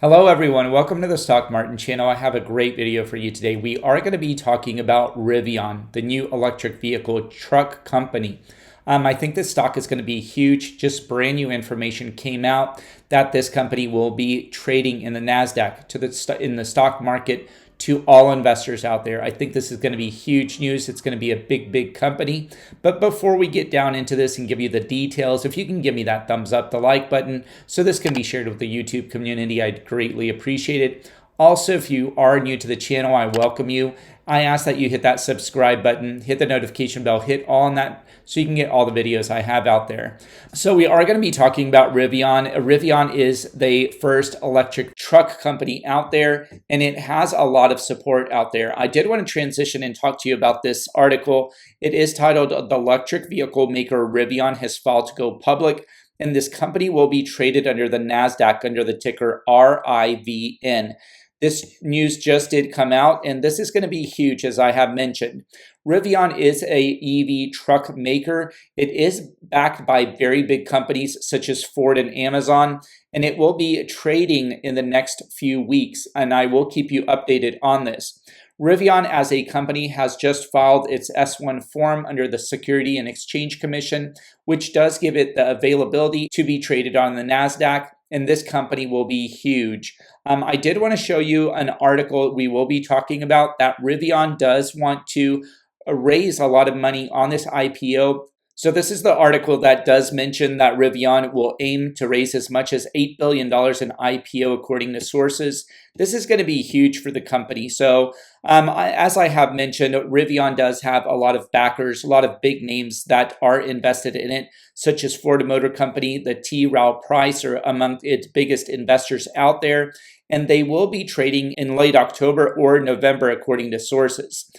Hello everyone, welcome to the Stock Martin channel. I have a great video for you today. We are going to be talking about Rivian, the new electric vehicle truck company. I think this stock is going to be huge. Just brand new information came out that this company will be trading in the NASDAQ in the stock market to all investors out there. I think this is going to be huge news. It's going to be a big company. But before we get down into this and give you the details, if you can give me that thumbs up, the like button, so this can be shared with the YouTube community, I'd greatly appreciate it. Also, if you are new to the channel, I welcome you. I ask that you hit that subscribe button, hit the notification bell, hit all on that so you can get all the videos I have out there. So we are going to be talking about Rivian. Rivian is the first electric truck company out there, and it has a lot of support out there. I did want to transition and talk to you about this article. It is titled, "The Electric Vehicle Maker Rivian Has Filed to Go Public," and this company will be traded under the NASDAQ under the ticker RIVN. This news just did come out, and this is going to be huge, as I have mentioned. Rivian is a EV truck maker. It is backed by very big companies such as Ford and Amazon, and it will be trading in the next few weeks, and I will keep you updated on this. Rivian as a company has just filed its S-1 form under the Security and Exchange Commission, which does give it the availability to be traded on the NASDAQ, and this company will be huge. I did want to show you an article we will be talking about that Rivian does want to raise a lot of money on this IPO. So this is the article that does mention that Rivian will aim to raise as much as $8 billion in IPO according to sources. This is going to be huge for the company. So as I have mentioned, Rivian does have a lot of backers, a lot of big names that are invested in it, such as Ford Motor Company. The T. Rowe Price are among its biggest investors out there, and they will be trading in late October or November according to sources.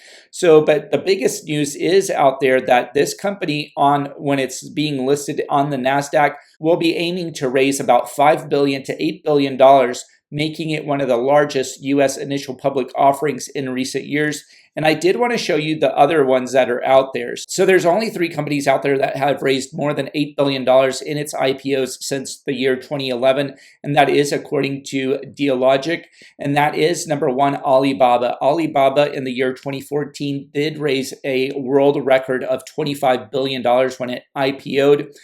But the biggest news is out there that this company, when it's being listed on the NASDAQ, will be aiming to raise about $5 billion to $8 billion, making it one of the largest U.S. initial public offerings in recent years. And I did want to show you the other ones that are out there. So there's only 3 companies out there that have raised more than $8 billion in its IPOs since the year 2011. And that is according to Diligence. And that is number 1, Alibaba. Alibaba in the year 2014 did raise a world record of $25 billion when it IPO'd.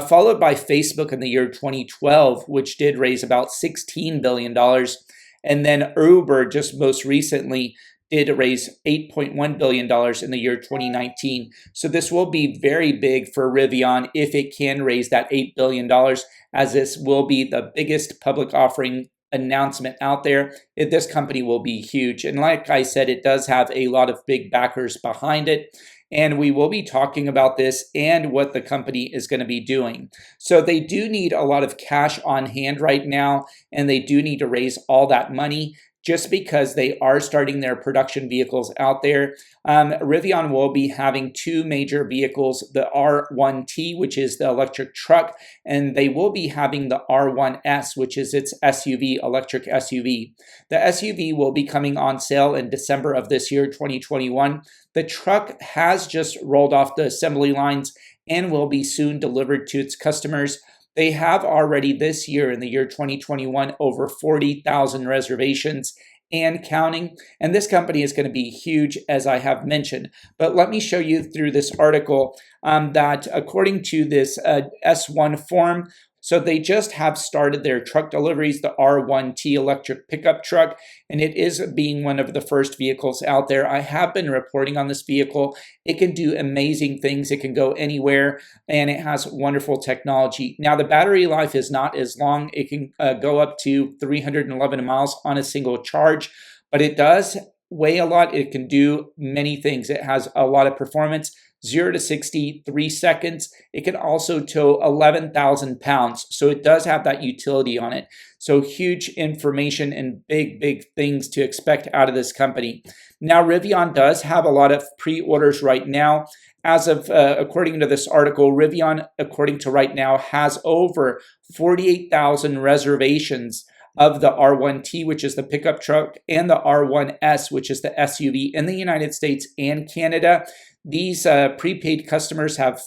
Followed by Facebook in the year 2012, which did raise about $16 billion. And then Uber just most recently did raise $8.1 billion in the year 2019. So this will be very big for Rivian if it can raise that $8 billion, as this will be the biggest public offering announcement out there. This company will be huge. And like I said, it does have a lot of big backers behind it. And we will be talking about this and what the company is going to be doing. So they do need a lot of cash on hand right now, and they do need to raise all that money just because they are starting their production vehicles out there. Rivian will be having 2 major vehicles, the R1T, which is the electric truck, and they will be having the R1S, which is its SUV, electric SUV. The SUV will be coming on sale in December of this year, 2021. The truck has just rolled off the assembly lines and will be soon delivered to its customers. They have already this year, in the year 2021, over 40,000 reservations and counting. And this company is going to be huge, as I have mentioned. But let me show you through this article that according to this S-1 form, so they just have started their truck deliveries, the R1T electric pickup truck, and it is being one of the first vehicles out there. I have been reporting on this vehicle. It can do amazing things. It can go anywhere, and it has wonderful technology. Now, the battery life is not as long. It can go up to 311 miles on a single charge, but it does weigh a lot. It can do many things. It has a lot of performance. 0 to 60, 3 seconds. It can also tow 11,000 pounds. So it does have that utility on it. So huge information and big things to expect out of this company. Now, Rivian does have a lot of pre-orders right now. As of, according to this article, Rivian, according to right now, has over 48,000 reservations of the R1T, which is the pickup truck, and the R1S, which is the SUV in the United States and Canada. These prepaid customers have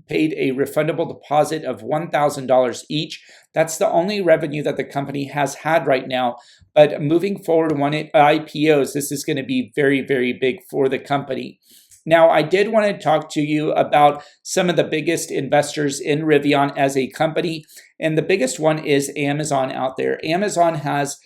paid a refundable deposit of $1,000 each. That's the only revenue that the company has had right now. But moving forward, when it IPOs, this is going to be very, very big for the company. Now, I did want to talk to you about some of the biggest investors in Rivian as a company. And the biggest one is Amazon out there. Amazon has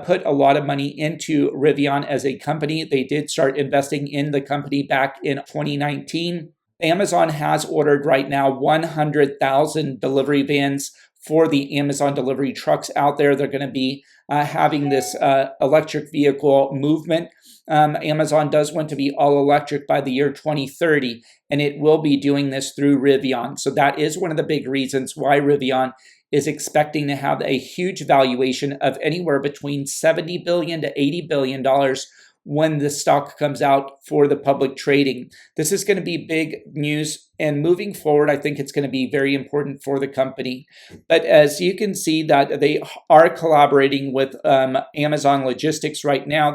put a lot of money into Rivian as a company. They did start investing in the company back in 2019. Amazon has ordered right now 100,000 delivery vans for the Amazon delivery trucks out there. They're going to be having this electric vehicle movement. Amazon does want to be all electric by the year 2030, and it will be doing this through Rivian. So that is one of the big reasons why Rivian is expecting to have a huge valuation of anywhere between $70 billion to $80 billion when the stock comes out for the public trading. This is going to be big news, and moving forward, I think it's going to be very important for the company. But as you can see that they are collaborating with Amazon Logistics right now.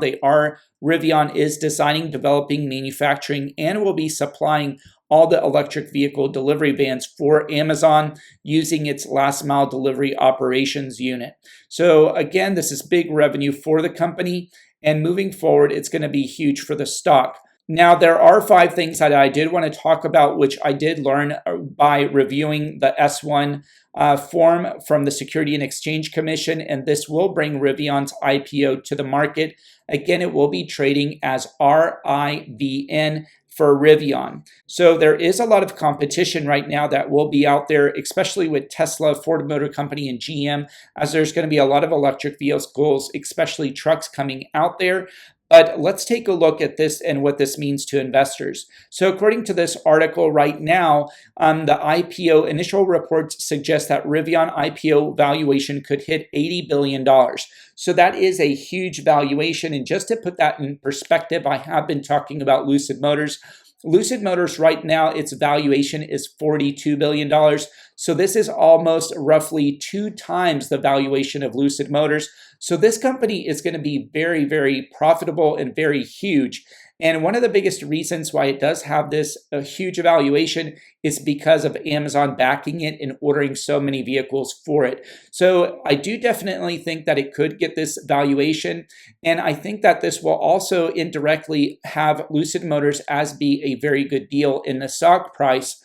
Rivian is designing, developing, manufacturing, and will be supplying all the electric vehicle delivery vans for Amazon using its last mile delivery operations unit. So again, this is big revenue for the company, and moving forward, it's going to be huge for the stock. Now, there are 5 things that I did want to talk about, which I did learn by reviewing the S1 form from the Security and Exchange Commission, and this will bring Rivian's IPO to the market. Again, it will be trading as RIVN for Rivian. So there is a lot of competition right now that will be out there, especially with Tesla, Ford Motor Company, and GM, as there's going to be a lot of electric vehicles, especially trucks coming out there. But let's take a look at this and what this means to investors. So according to this article right now, the IPO initial reports suggest that Rivian IPO valuation could hit $80 billion. So that is a huge valuation. And just to put that in perspective, I have been talking about Lucid Motors. Lucid Motors right now, its valuation is $42 billion. So this is almost roughly 2 times the valuation of Lucid Motors. So this company is going to be very, very profitable and very huge. And one of the biggest reasons why it does have this huge valuation is because of Amazon backing it and ordering so many vehicles for it. So I do definitely think that it could get this valuation. And I think that this will also indirectly have Lucid Motors as be a very good deal in the stock price.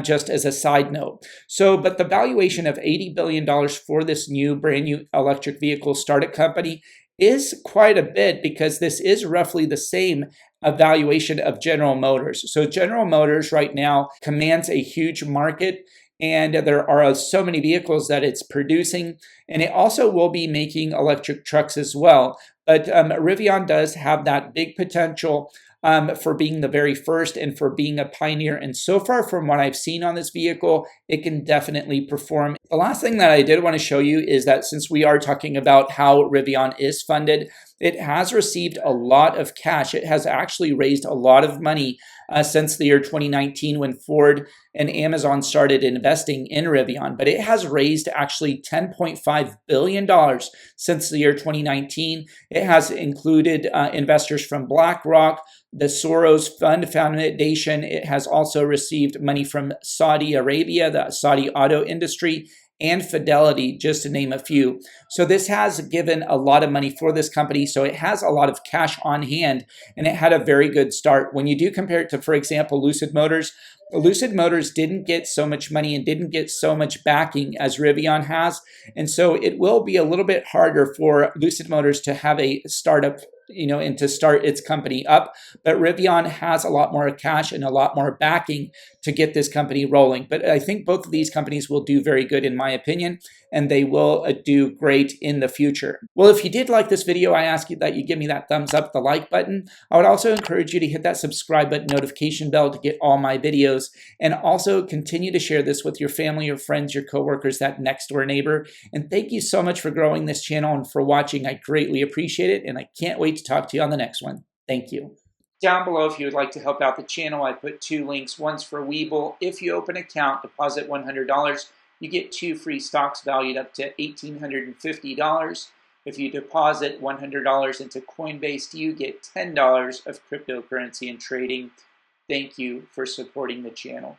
Just as a side note. But the valuation of $80 billion for this brand new electric vehicle startup company is quite a bit, because this is roughly the same valuation of General Motors. So General Motors right now commands a huge market, and there are so many vehicles that it's producing, and it also will be making electric trucks as well. But Rivian does have that big potential for being the very first and for being a pioneer. And so far from what I've seen on this vehicle, it can definitely perform. The last thing that I did want to show you is that since we are talking about how Rivian is funded, it has received a lot of cash. It has actually raised a lot of money since the year 2019 when Ford and Amazon started investing in Rivian. But it has raised actually $10.5 billion since the year 2019. It has included investors from BlackRock, the Soros Fund Foundation. It has also received money from Saudi Arabia, the Saudi auto industry, and Fidelity, just to name a few. So this has given a lot of money for this company. So it has a lot of cash on hand, and it had a very good start. When you do compare it to, for example, Lucid Motors didn't get so much money and didn't get so much backing as Rivian has. And so it will be a little bit harder for Lucid Motors to have a startup, and to start its company up. But Rivian has a lot more cash and a lot more backing to get this company rolling. But I think both of these companies will do very good, in my opinion, and they will do great in the future. Well, if you did like this video, I ask you that you give me that thumbs up, the like button. I would also encourage you to hit that subscribe button, notification bell to get all my videos, and also continue to share this with your family, your friends, your coworkers, that next door neighbor. And thank you so much for growing this channel and for watching. I greatly appreciate it, and I can't wait to talk to you on the next one. Thank you. Down below, if you would like to help out the channel, I put 2 links. One's for Webull. If you open an account, deposit $100, you get 2 free stocks valued up to $1,850. If you deposit $100 into Coinbase, you get $10 of cryptocurrency and trading. Thank you for supporting the channel.